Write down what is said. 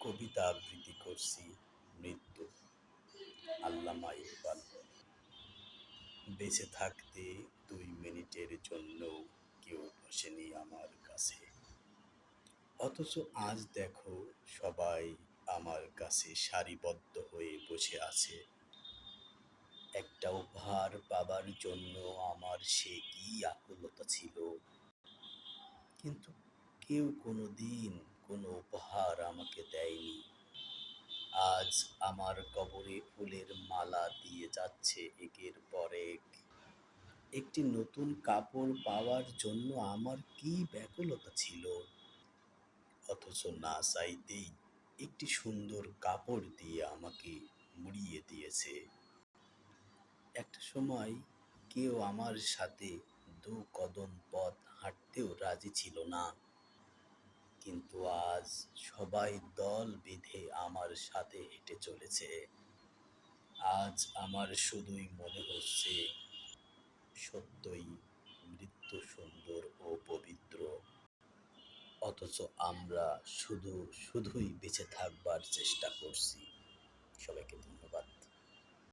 কবিতা আবৃত্তি করছি মৃত্যু। আল্লামা ইকবাল। বেঁচে থাকতে 2 মিনিটের জন্যও কেউ বসেনি আমার কাছে, অথচ আজ দেখো সবাই আমার কাছে সারিবদ্ধ হয়ে বসে আছে। একটা উপহার পাবার জন্য আমার সে কি আকুলতা ছিল, কিন্তু কেউ কোনোদিন কোনো উপহার আমাকে দেয়নি। আজ আমার কবরে ফুলের মালা দিয়ে যাচ্ছে একের পর এক। একটি নতুন কাপড় পাওয়ার জন্য আমার কি ব্যাকুলতা ছিল, অথচ না চাইতেই একটি সুন্দর কাপড় দিয়ে আমাকে মুড়িয়ে দিয়েছে। একটা সময় কেউ আমার সাথে 2 কদম পথ হাঁটতেও রাজি ছিল না, কিন্তু আজ সবাই দল বেঁধে আমার সাথে হেঁটে চলেছে। আজ আমার শুধুই মনে হচ্ছে, সত্যই মৃত্যু সুন্দর ও পবিত্র, অথচ আমরা শুধুই বেঁচে থাকবার চেষ্টা করছি। সবাইকে ধন্যবাদ।